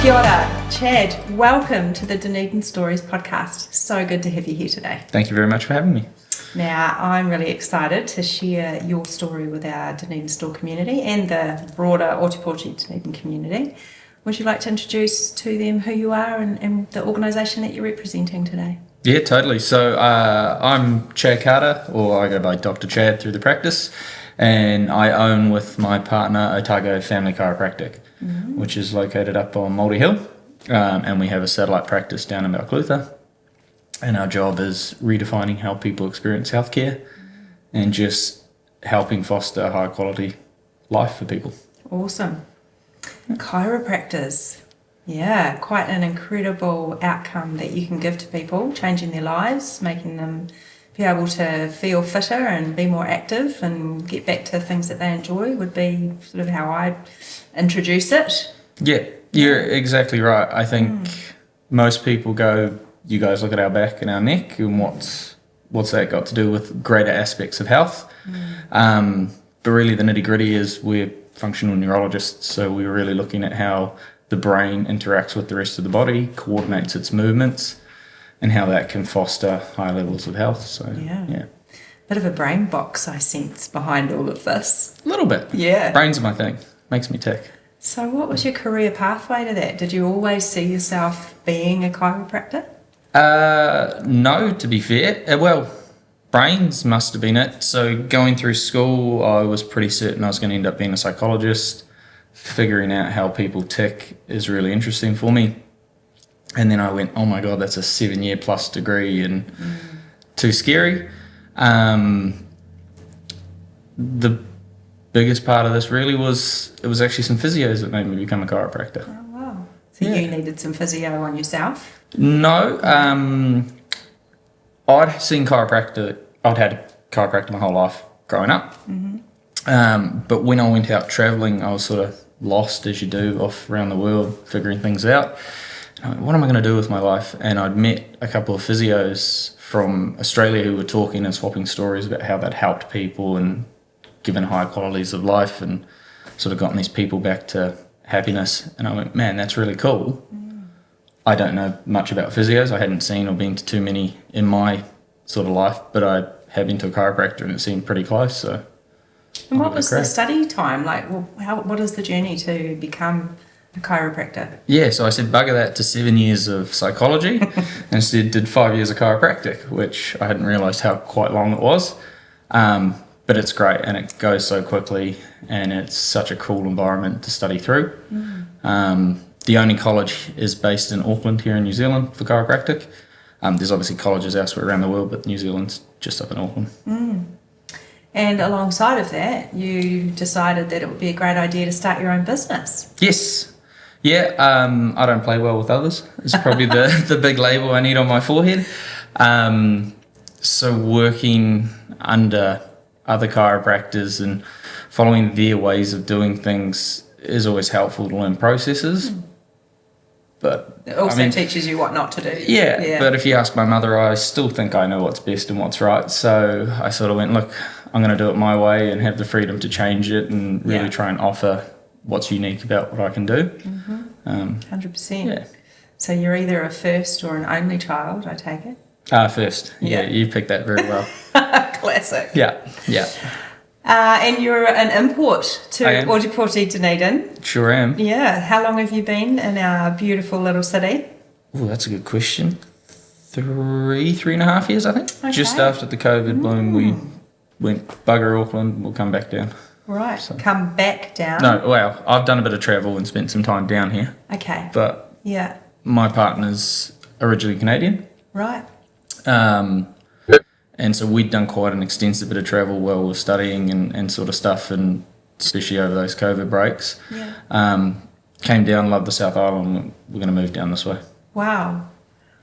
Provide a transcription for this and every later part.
Kia ora. Chad, welcome to the Dunedin Stories podcast. So good to have you here today. Thank you very much for having me. Now, I'm really excited to share your story with our Dunedin store community and the broader Ōtepoti Dunedin community. Would you like to introduce to them who you are and the organisation that you're representing today? Yeah, totally. So I'm Chad Carter, or I go by Dr. Chad through the practice, and I own with my partner Otago Family Chiropractic, which is located up on Māori Hill, and we have a satellite practice down in Balclutha. And our job is redefining how people experience healthcare and just helping foster a high quality life for people. Awesome. Chiropractors. Yeah, quite an incredible outcome that you can give to people, changing their lives, making them be able to feel fitter and be more active and get back to things that they enjoy would be sort of how I'd introduce it. Yeah, you're exactly right. I think most people go, you guys look at our back and our neck and what's that got to do with greater aspects of health? But really the nitty gritty is we're functional neurologists, so we're really looking at how the brain interacts with the rest of the body, coordinates its movements, and how that can foster high levels of health. So yeah. Bit of a brain box, I sense, behind all of this. A little bit. Yeah. Brains are my thing. Makes me tick. So what was your career pathway to that? Did you always see yourself being a chiropractor? No, to be fair. Well, brains must have been it. So going through school, I was pretty certain I was going to end up being a psychologist. Figuring out how people tick is really interesting for me. And then I went, oh my God, that's a 7-year plus degree and too scary. The biggest part of this really was, it was actually some physios that made me become a chiropractor. Oh, wow. So you needed some physio on yourself? No, I'd seen chiropractor, I'd had chiropractor my whole life growing up. But when I went out travelling, I was sort of lost, as you do, off around the world, figuring things out. I went, what am I going to do with my life? And I'd met a couple of physios from Australia who were talking and swapping stories about how that helped people and given high qualities of life and sort of gotten these people back to happiness. And I went, man, that's really cool. I don't know much about physios. I hadn't seen or been to too many in my sort of life, but I had been to a chiropractor and it seemed pretty close. So. And what was the study time like? What is the journey to become a chiropractor? Yeah, so I said bugger that to 7 years of psychology and instead did 5 years of chiropractic, which I hadn't realised how quite long it was. But it's great and it goes so quickly and it's such a cool environment to study through. The only college is based in Auckland here in New Zealand for chiropractic. There's obviously colleges elsewhere around the world, but New Zealand's just up in Auckland. And alongside of that, you decided that it would be a great idea to start your own business. Yes. Yeah, I don't play well with others. It's probably the big label I need on my forehead. So working under other chiropractors and following their ways of doing things is always helpful to learn processes. But it also teaches you what not to do. Yeah, but if you ask my mother, I still think I know what's best and what's right. So I sort of went, look, I'm going to do it my way and have the freedom to change it and really try and offer what's unique about what I can do. 100%. Yeah. So you're either a first or an only child, I take it? First. Yeah, you picked that very well. Classic. Yeah. And you're an import to Ōtepoti Dunedin. Sure am. Yeah. How long have you been in our beautiful little city? Oh, that's a good question. 3.5 years, I think. Okay. Just after the COVID boom, we went bugger Auckland, we'll come back down. Right. So. Come back down? No, well, I've done a bit of travel and spent some time down here. Okay. But my partner's originally Canadian. Right. And so we'd done quite an extensive bit of travel while we were studying and sort of stuff, and especially over those COVID breaks. Yeah. Came down, loved the South Island, we're going to move down this way. Wow.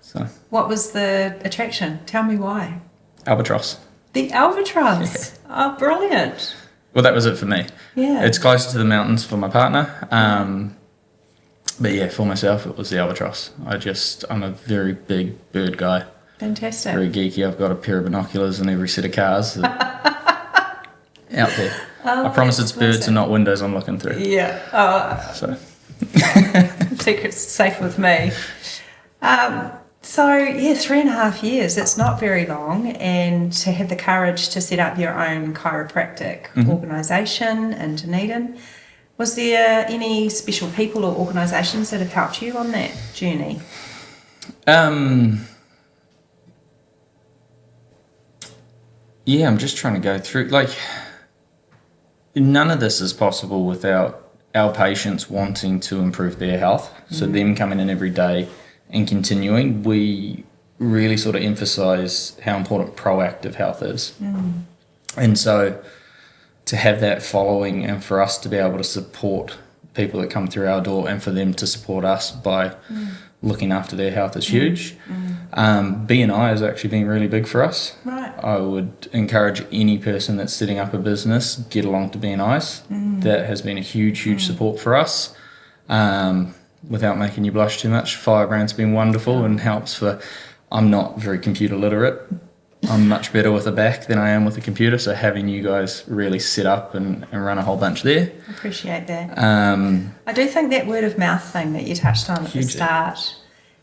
So. What was the attraction? Tell me why. Albatross. The albatross? Yeah. Oh, brilliant. Well, that was it for me. Yeah. It's closer to the mountains for my partner. But yeah, for myself, it was the albatross. I'm a very big bird guy. Fantastic. Very geeky. I've got a pair of binoculars in every set of cars out there. I promise it's birds and not windows I'm looking through. Yeah. So. secret's safe with me. So, yeah, 3.5 years, it's not very long, and to have the courage to set up your own chiropractic organisation in Dunedin. Was there any special people or organisations that have helped you on that journey? Yeah, I'm just trying to go through, none of this is possible without our patients wanting to improve their health. So them coming in every day and continuing, we really sort of emphasise how important proactive health is. And so to have that following and for us to be able to support people that come through our door and for them to support us by looking after their health is huge. B&I has actually been really big for us. Right. I would encourage any person that's setting up a business, get along to B&I's. That has been a huge support for us. Without making you blush too much, Firebrand's been wonderful and helps for... I'm not very computer literate. I'm much better with a back than I am with a computer, so having you guys really set up and run a whole bunch there. I appreciate that. I do think that word of mouth thing that you touched on at the start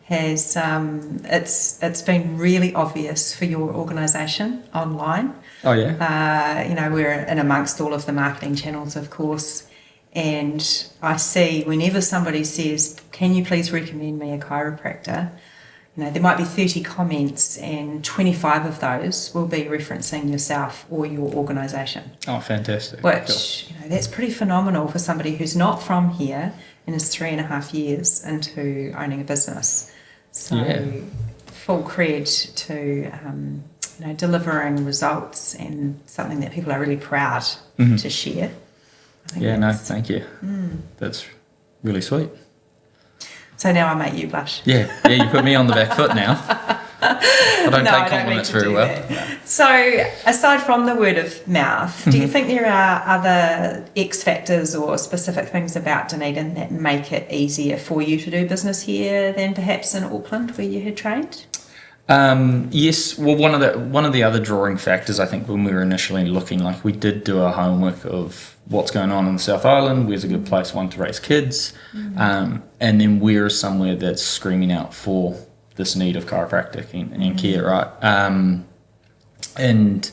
has it's been really obvious for your organisation online. Oh yeah. We're in amongst all of the marketing channels, of course, and I see whenever somebody says, "Can you please recommend me a chiropractor?" There might be 30 comments and 25 of those will be referencing yourself or your organisation. Oh, fantastic. Which, that's pretty phenomenal for somebody who's not from here and is 3.5 years into owning a business. So full cred to, delivering results and something that people are really proud to share. Thank you. That's really sweet. So now I make you blush. Yeah, you put me on the back foot now. I don't take compliments very well. That. So aside from the word of mouth, do you think there are other X factors or specific things about Dunedin that make it easier for you to do business here than perhaps in Auckland where you had trained? Yes. Well, one of the other drawing factors, I think, when we were initially looking, we did do our homework of what's going on in the South Island, where's a good place, one, to raise kids, and then we're somewhere that's screaming out for this need of chiropractic and care, right? And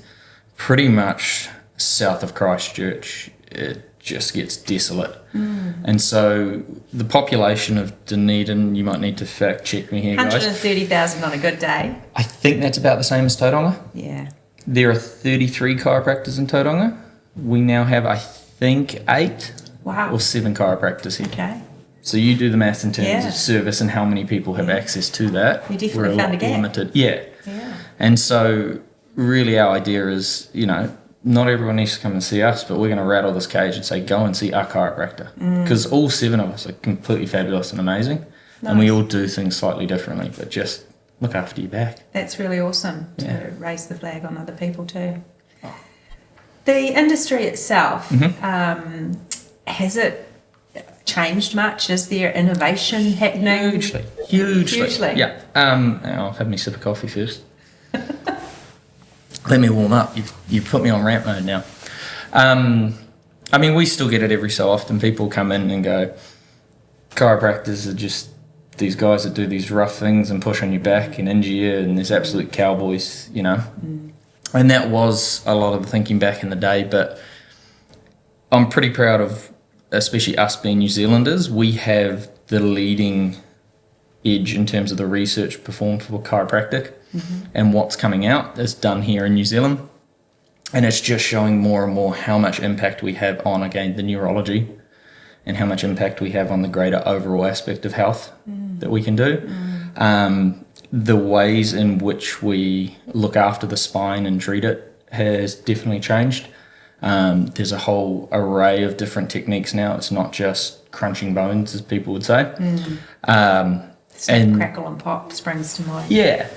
pretty much south of Christchurch, it just gets desolate. And so the population of Dunedin, you might need to fact check me here, guys. 130,000 on a good day. I think that's about the same as Tauranga. Yeah. There are 33 chiropractors in Tauranga. We now have, I think, 8 or 7 chiropractors here. Okay. So you do the maths in terms of service and how many people have access to that. You definitely found a gap. Limited. Yeah. And so really our idea is, not everyone needs to come and see us, but we're going to rattle this cage and say, go and see our chiropractor. Because all 7 of us are completely fabulous and amazing. Nice. And we all do things slightly differently, but just look after your back. That's really awesome to raise the flag on other people too. The industry itself, has it changed much? Is there innovation happening? Hugely. Yeah. I'll have me sip of coffee first. Let me warm up. You've put me on rant mode now. We still get it every so often. People come in and go, chiropractors are just these guys that do these rough things and push on your back and injure you, and there's absolute cowboys, And that was a lot of the thinking back in the day, but I'm pretty proud of, especially us being New Zealanders, we have the leading edge in terms of the research performed for chiropractic, and what's coming out is done here in New Zealand, and it's just showing more and more how much impact we have on, again, the neurology and how much impact we have on the greater overall aspect of health that we can do. The ways in which we look after the spine and treat it has definitely changed. There's a whole array of different techniques now. It's not just crunching bones, as people would say. And crackle and pop springs to mind. Yeah.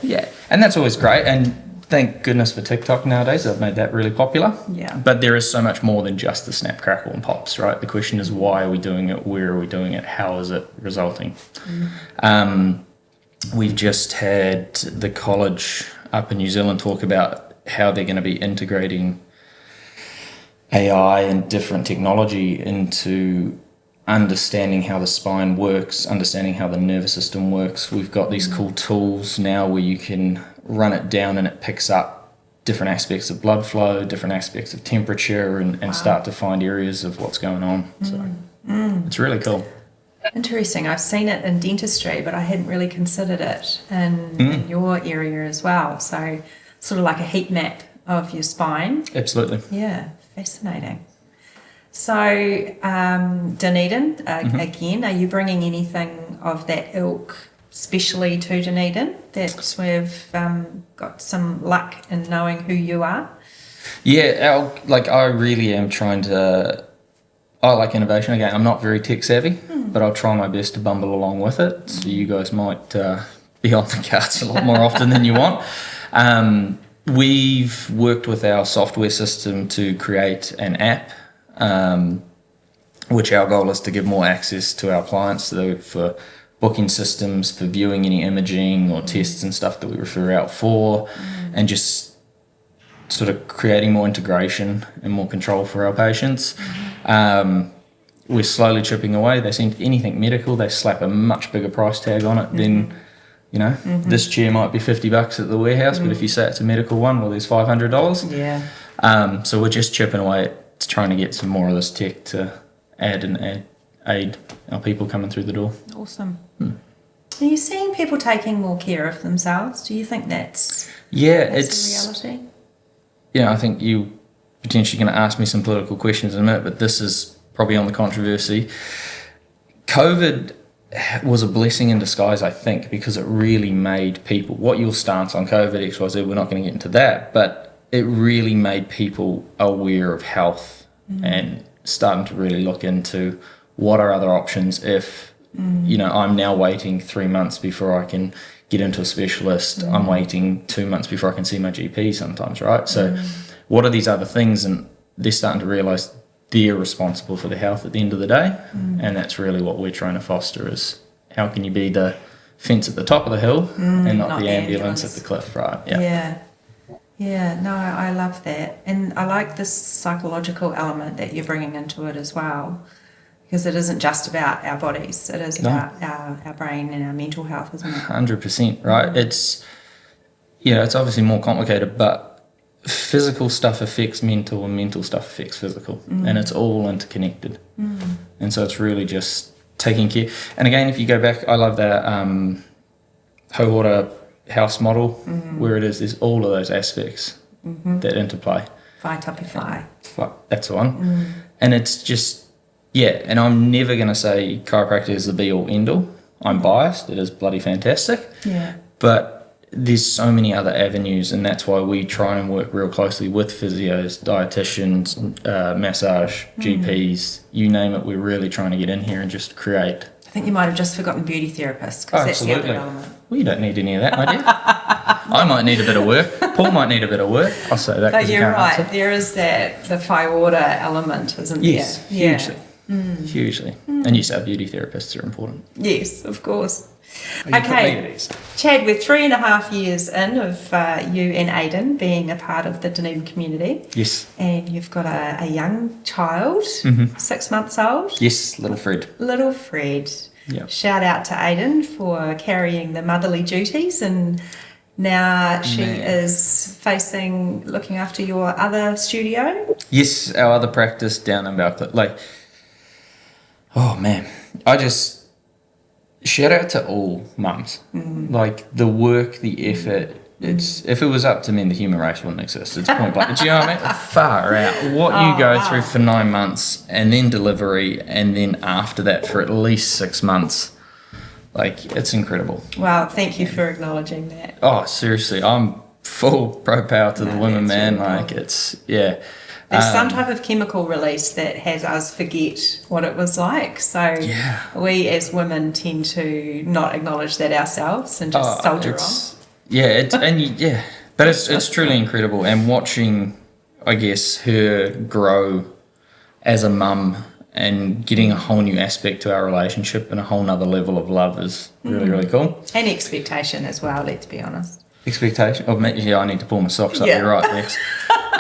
And that's always great. And thank goodness for TikTok nowadays. They've made that really popular. Yeah. But there is so much more than just the snap, crackle and pops, right? The question is, why are we doing it? Where are we doing it? How is it resulting? We've just had the college up in New Zealand talk about how they're going to be integrating AI and different technology into understanding how the spine works, understanding how the nervous system works. We've got these cool tools now where you can run it down and it picks up different aspects of blood flow, different aspects of temperature, and start to find areas of what's going on. So it's really cool. Interesting. I've seen it in dentistry, but I hadn't really considered it in your area as well. So sort of like a heat map of your spine. Absolutely. Yeah, fascinating. So Dunedin, again, are you bringing anything of that ilk specially to Dunedin that we've got some luck in knowing who you are? Yeah, I really am trying to... I like innovation. Again, I'm not very tech savvy, but I'll try my best to bumble along with it. So you guys might be on the cards a lot more often than you want. We've worked with our software system to create an app, which our goal is to give more access to our clients, so for booking systems, for viewing any imaging or tests and stuff that we refer out for, and just sort of creating more integration and more control for our patients. We're slowly chipping away. They seem anything medical, they slap a much bigger price tag on it than, this chair might be $50 at the warehouse, but if you say it's a medical one, well, there's $500. Yeah. So we're just chipping away at trying to get some more of this tech to aid our people coming through the door. Awesome. Are you seeing people taking more care of themselves? Do you think that's it's a reality? I think you potentially going to ask me some political questions in a minute, but this is probably on the controversy. COVID was a blessing in disguise, I think, because it really made people... What your stance on COVID, XYZ, we're not going to get into that, but it really made people aware of health and starting to really look into what are other options if, I'm now waiting 3 months before I can get into a specialist. I'm waiting 2 months before I can see my GP sometimes, right? So what are these other things? And they're starting to realise they're responsible for their health at the end of the day. And that's really what we're trying to foster is how can you be the fence at the top of the hill and not the ambulance at the cliff, right? Yeah, no, I love that. And I like this psychological element that you're bringing into it as well, because it isn't just about our bodies, it is about our brain and our mental health, isn't it? 100%, right? It's obviously more complicated, but physical stuff affects mental and mental stuff affects physical, and it's all interconnected. And so it's really just taking care. And again, if you go back, I love that Hauora house model where there's all of those aspects that interplay. Whaitapewhai. That's the one. And it's just, and I'm never going to say chiropractic is the be-all, end-all. I'm biased. It is bloody fantastic. Yeah. But there's so many other avenues, and that's why we try and work real closely with physios, dietitians, massage, GPs, you name it. We're really trying to get in here and just create. I think you might have just forgotten beauty therapists, because that's the other element. Well, you don't need any of that, my dear. I might need a bit of work. Paul might need a bit of work. I'll say that. But you're right. Answer. There is the whaitapewhai element, isn't there? Yes, hugely. Hugely. And yes, our beauty therapists are important. Yes, of course. Okay, Chad, we're 3.5 years in of you and Aidan being a part of the Dunedin community. Yes. And you've got a young child, 6 months old. Yes, little Fred. Little Fred. Yeah. Shout out to Aidan for carrying the motherly duties, and now she is looking after your other studio. Yes, our other practice down in Balcliffe. Shout out to all mums. Like the work, the effort. It's if it was up to men, the human race wouldn't exist. It's point blank. Do you know what I mean? Far out. What you go through for 9 months, and then delivery, and then after that for at least 6 months. Like, it's incredible. Wow, thank you for acknowledging that. Oh, seriously, I'm full pro power to the women, man. Really cool. It's There's some type of chemical release that has us forget what it was like. So we as women tend to not acknowledge that ourselves and just soldier on. But it's truly incredible. And watching, I guess, her grow as a mum and getting a whole new aspect to our relationship and a whole nother level of love is really, really cool. And expectation as well, let's be honest. Expectation? I need to pull my socks up. You're right, Lex.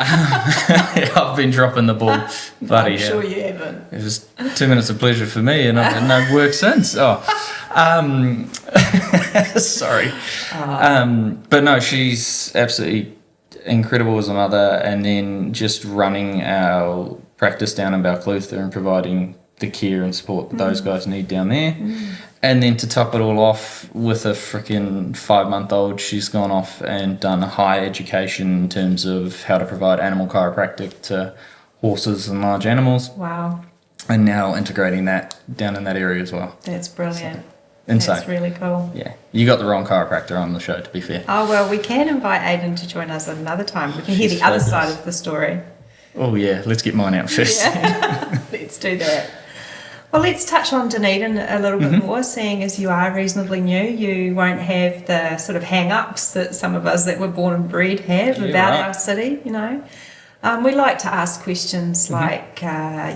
I've been dropping the ball. Bloody I'm sure you haven't. It was 2 minutes of pleasure for me, and I've had no work since. Sorry. But no, she's absolutely incredible as a mother, and then just running our practice down in Balclutha and providing the care and support that those guys need down there. And then to top it all off with a freaking 5-month-old, she's gone off and done a high education in terms of how to provide animal chiropractic to horses and large animals. Wow. And now integrating that down in that area as well. That's brilliant. Insane. That's really cool. Yeah. You got the wrong chiropractor on the show, to be fair. Oh, well, we can invite Aidan to join us at another time. We can hear the other side of the story. Oh, yeah. Let's get mine out first. Yeah. Let's do that. Well, let's touch on Dunedin a little bit more, seeing as you are reasonably new. You won't have the sort of hang-ups that some of us that were born and bred have about our city, you know. We like to ask questions like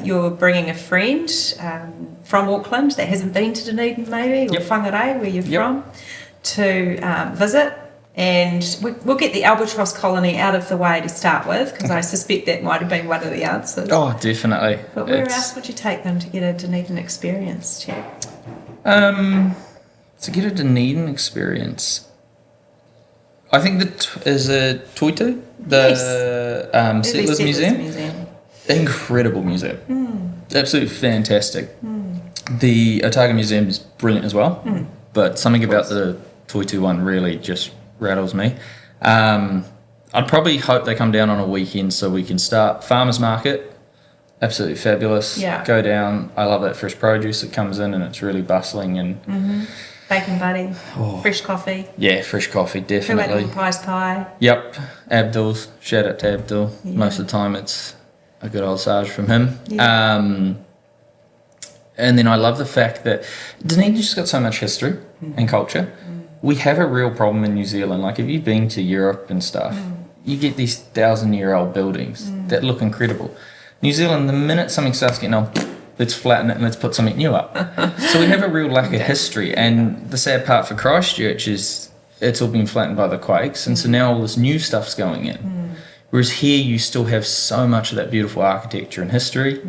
you're bringing a friend from Auckland that hasn't been to Dunedin maybe, or Whangarei, where you're from, to visit. And we'll get the albatross colony out of the way to start with, because I suspect that might have been one of the answers. Oh, definitely. But where else would you take them to get a Dunedin experience, Chad? To get a Dunedin experience, I think that is a Toitu, the Settlers Museum. Incredible museum. Absolutely fantastic. The Otago Museum is brilliant as well, but something about the Toitu one really just rattles me. I'd probably hope they come down on a weekend so we can start farmers market. Absolutely fabulous. Yeah. Go down. I love that fresh produce that comes in, and it's really bustling and Bacon buddy, fresh coffee. yeah, fresh coffee definitely. Pies pie. Yep, Abdul's. Shout out to Abdul. Yeah. Most of the time it's a good old sage from him. Yeah. And then I love the fact that Dunedin's just got so much history and culture. We have a real problem in New Zealand. Like, if you've been to Europe and stuff, you get these 1,000-year-old buildings that look incredible. New Zealand, the minute something starts getting old, let's flatten it and let's put something new up. So we have a real lack of history. And the sad part for Christchurch is it's all been flattened by the quakes. And so now all this new stuff's going in. Whereas here you still have so much of that beautiful architecture and history.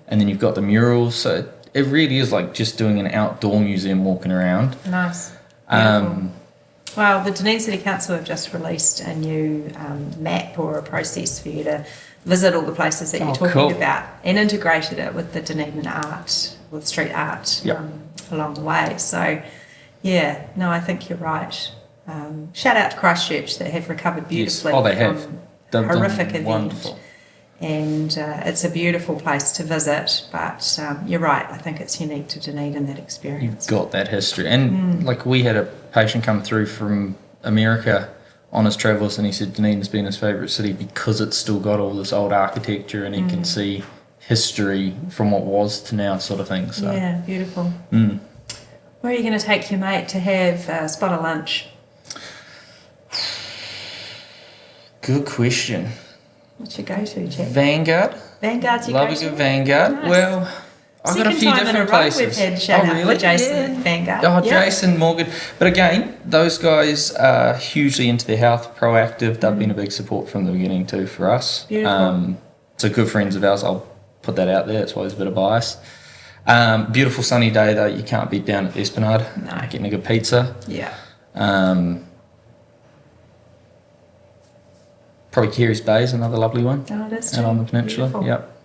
And then you've got the murals. So it really is like just doing an outdoor museum walking around. Nice. Well, the Dunedin City Council have just released a new map or a process for you to visit all the places that you're talking about, and integrated it with the Dunedin art, with street art along the way. So, yeah, no, I think you're right. Shout out to Christchurch that have recovered beautifully they have. from a horrific event. Wonderful. And it's a beautiful place to visit, but you're right, I think it's unique to Dunedin, that experience. You've got that history. And like, we had a patient come through from America on his travels, and he said Dunedin's been his favourite city because it's still got all this old architecture, and he can see history from what was to now, sort of thing. So. Yeah, beautiful. Where are you going to take your mate to have a spot of lunch? Good question. What's your go-to, Jack? Vanguard. Vanguard's your Love go-to? a good Vanguard. Nice. Well, I've got a few different places. We've had shout out for Jason at Vanguard. Oh, Jason, Morgan. But again, those guys are hugely into their health, proactive. They've been a big support from the beginning too for us. Beautiful. So good friends of ours. I'll put that out there. That's why there's a bit of bias. Beautiful sunny day though. You can't beat down at the Esplanade. No. Getting a good pizza. Yeah. Probably Keary's Bay is another lovely one. Oh, it is Out on the too. peninsula. Beautiful. Yep.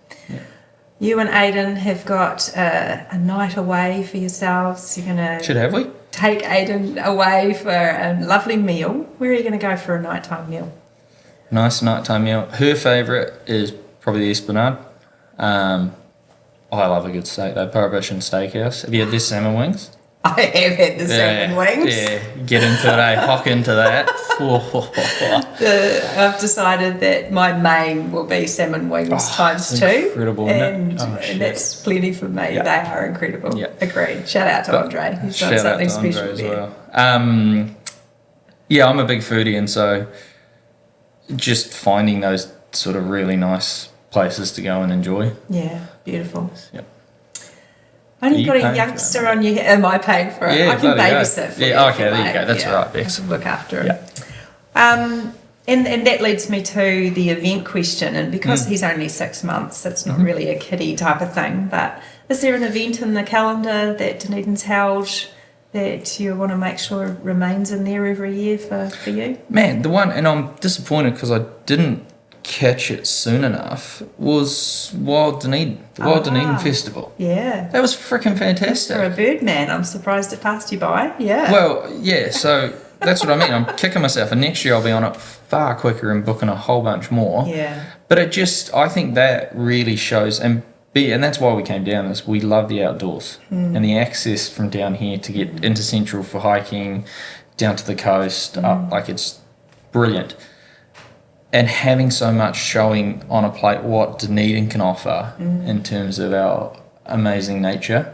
You and Aidan have got a night away for yourselves. You're going to Should have we? take Aidan away for a lovely meal. Where are you going to go for a nighttime meal? Nice nighttime meal. Her favourite is probably the Esplanade. I love a good steak though. Prohibition Steakhouse. Have you had their salmon wings? I have had the salmon wings. Yeah, get into it, eh? Hock into that. I've decided that my main will be salmon wings times two. Incredible, and, isn't it? and that's plenty for me. Yeah. They are incredible. Yeah. Agreed. Shout out to Andre. He's done something special as there. well. Yeah, I'm a big foodie, and so just finding those sort of really nice places to go and enjoy. Yeah, beautiful. Yep. Only Are got you a paying youngster for it? on your head. Am I paying for it? Yeah, I can bloody babysit hell. for Yeah, you. okay, there you go. That's right, Bex. I can look after him. Yeah. And that leads me to the event question. And because he's only 6 months, it's not really a kiddie type of thing. But is there an event in the calendar that Dunedin's held that you want to make sure remains in there every year for you? Man, the one, and I'm disappointed because I didn't catch it soon enough, was Wild Dunedin, the Wild Dunedin Festival. Yeah. That was freaking fantastic. For a bird man, I'm surprised it passed you by. Yeah. Well, yeah, so that's what I mean. I'm kicking myself, and next year I'll be on it far quicker and booking a whole bunch more. Yeah. But I think that really shows, and that's why we came down, is we love the outdoors and the access from down here to get into Central for hiking, down to the coast, up, like it's brilliant. And having so much showing on a plate what Dunedin can offer in terms of our amazing nature.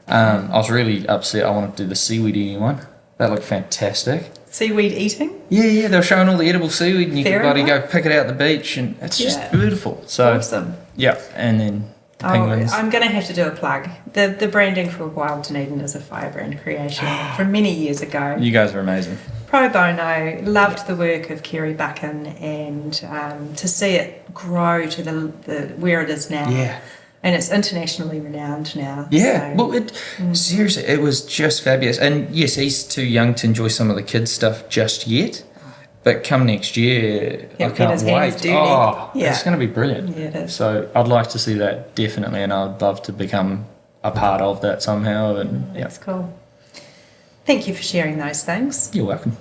I was really upset. I wanted to do the seaweed eating one. That looked fantastic. Seaweed eating? Yeah, they were showing all the edible seaweed, and you Fair could bloody enough. go pick it out the beach, and it's just beautiful. So Awesome. yeah, and then the penguins. I'm going to have to do a plug. The branding for Wild Dunedin is a firebrand creation from many years ago. You guys are amazing. Pro bono, loved the work of Kerry Buchan, and to see it grow to the where it is now. Yeah. And it's internationally renowned now. Yeah, so- well, seriously, it was just fabulous. And yes, he's too young to enjoy some of the kids' stuff just yet. But come next year, He'll I get can't his hands wait. dirty. Oh, Yeah. it's going to be brilliant. Yeah, it is. So I'd like to see that definitely, and I'd love to become a part of that somehow. And That's cool. Thank you for sharing those things. You're welcome.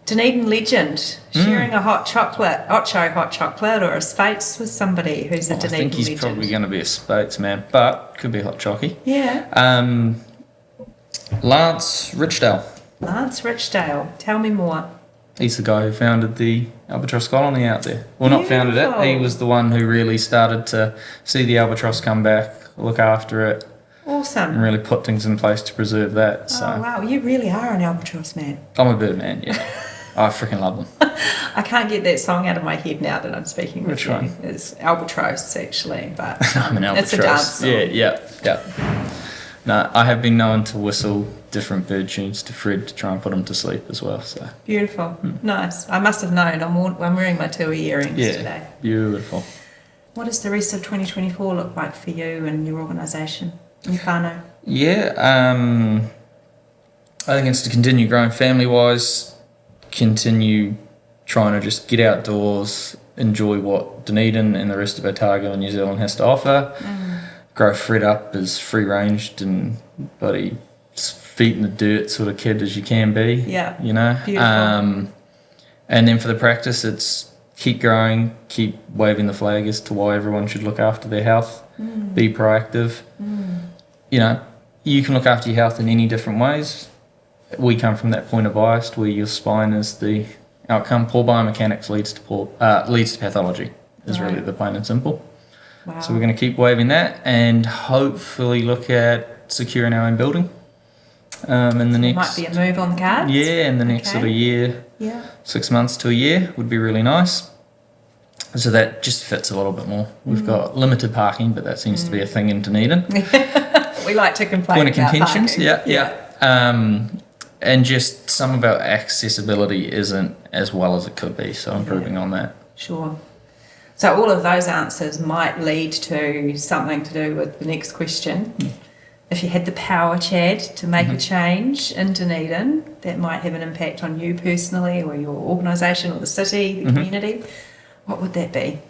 Dunedin legend, sharing a hot chocolate, Ocho hot chocolate, or a Spates with somebody who's a I Dunedin think he's legend. probably going to be a Spates man, but could be a hot chockey. Yeah. Lance Richdale. Lance Richdale, tell me more. He's the guy who founded the albatross colony out there. Well, not founded it. Beautiful. He was the one who really started to see the albatross come back, look after it, and Awesome. really put things in place to preserve that. So Oh, wow. You really are an albatross man. I'm a bird man, yeah. I freaking love them. I can't get that song out of my head now that I'm speaking with Which you. one? It's Albatross, actually, but I'm an albatross. it's a dance song. Yeah. No, I have been known to whistle different bird tunes to Fred to try and put him to sleep as well. So Beautiful. Nice. I must have known. I'm wearing my Tui earrings today. beautiful. What does the rest of 2024 look like for you and your organisation, and your whānau? Yeah, I think it's to continue growing family-wise, continue trying to just get outdoors, enjoy what Dunedin and the rest of Otago and New Zealand has to offer, grow Fred up as free-ranged and bloody feet in the dirt sort of kid as you can be. Yeah. You know? Beautiful. And then for the practice, it's keep growing, keep waving the flag as to why everyone should look after their health, be proactive. You know, you can look after your health in any different ways. We come from that point of bias where your spine is the outcome. Poor biomechanics leads to pathology, is really the plain and simple. Wow. So we're going to keep waving that and hopefully look at securing our own building in the next... Might be a move on the cards. Yeah, in the next sort of year, Yeah. 6 months to a year would be really nice. So that just fits a little bit more. We've got limited parking, but that seems to be a thing in Dunedin. We like to complain Point of about contentions, parking. yeah. And just some of our accessibility isn't as well as it could be, so improving on that. Sure. So all of those answers might lead to something to do with the next question. If you had the power, Chad, to make a change in Dunedin that might have an impact on you personally or your organisation or the city, the community, what would that be?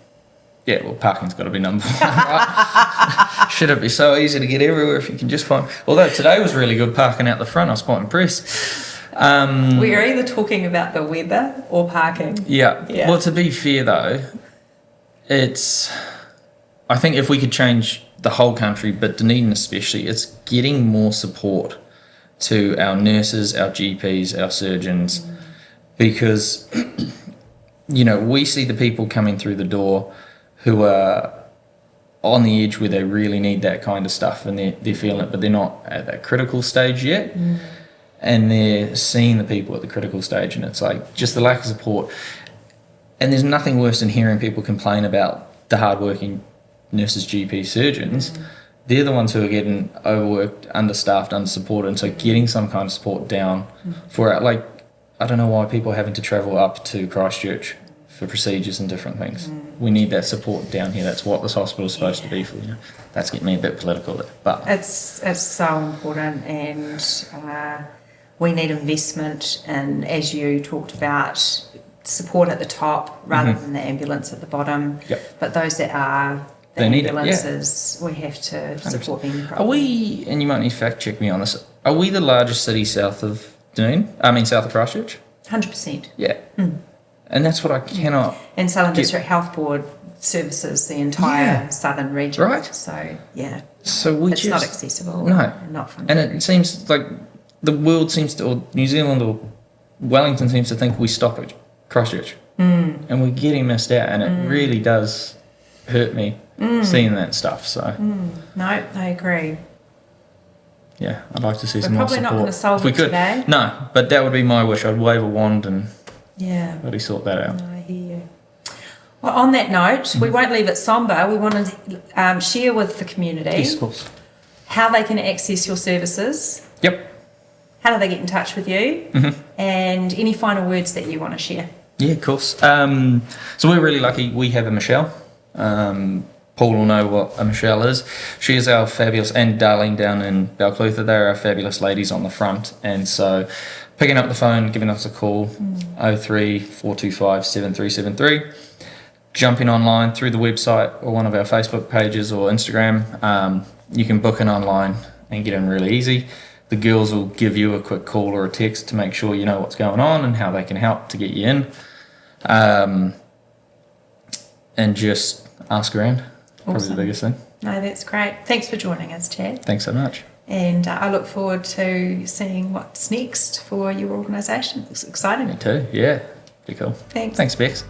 Yeah, well, parking's got to be number one, right? Should it be so easy to get everywhere if you can just find... Although today was really good parking out the front, I was quite impressed. We're either talking about the weather or parking. Yeah. Yeah. Well, to be fair, though, it's... I think if we could change the whole country, but Dunedin especially, it's getting more support to our nurses, our GPs, our surgeons, because, you know, we see the people coming through the door who are on the edge where they really need that kind of stuff and they're feeling it, but they're not at that critical stage yet. And they're seeing the people at the critical stage, and it's like just the lack of support. And there's nothing worse than hearing people complain about the hardworking nurses, GP, surgeons. They're the ones who are getting overworked, understaffed, undersupported, and so getting some kind of support down for it. Like, I don't know why people are having to travel up to Christchurch for procedures and different things. We need that support down here. That's what this hospital is supposed to be for. That's getting me a bit political there, but It's so important, and we need investment, and as you talked about, support at the top rather than the ambulance at the bottom. Yep. But those that are the They need it, ambulances, we have to support them are properly. we? And you might need to fact check me on this. Are we the largest city south of Dunedin? I mean, south of Christchurch. 100%. Yeah. And that's what I cannot. And Southern get- District Health Board services the entire southern region. Right. So, yeah, So we it's just not accessible. No. Not fun. And it seems like the world seems to, or New Zealand or Wellington seems to think we stop at Christchurch. And we're getting missed out, and it really does hurt me seeing that stuff. So, No, I agree. yeah, I'd like to see We're some more probably support. not gonna solve If we it could. today. No, but that would be my wish. I'd wave a wand and Yeah. really sort that out. No, I hear you. Well, on that note, we won't leave it somber. We want to share with the community Yes, of course. how they can access your services, Yep. how do they get in touch with you, and any final words that you want to share. Yeah, of course. So we're really lucky. We have a Michelle. Paul will know what a Michelle is. She is our fabulous, and Darlene down in Balclutha, they're our fabulous ladies on the front. And so picking up the phone, giving us a call, 03 425 7373. Jumping online through the website or one of our Facebook pages or Instagram. You can book in online and get in really easy. The girls will give you a quick call or a text to make sure you know what's going on and how they can help to get you in. And just ask around. Probably Awesome. the biggest thing. No, that's great. Thanks for joining us, Chad. Thanks so much. And I look forward to seeing what's next for your organisation. It's exciting. Me too. Yeah. Be cool. Thanks. Thanks, Bex.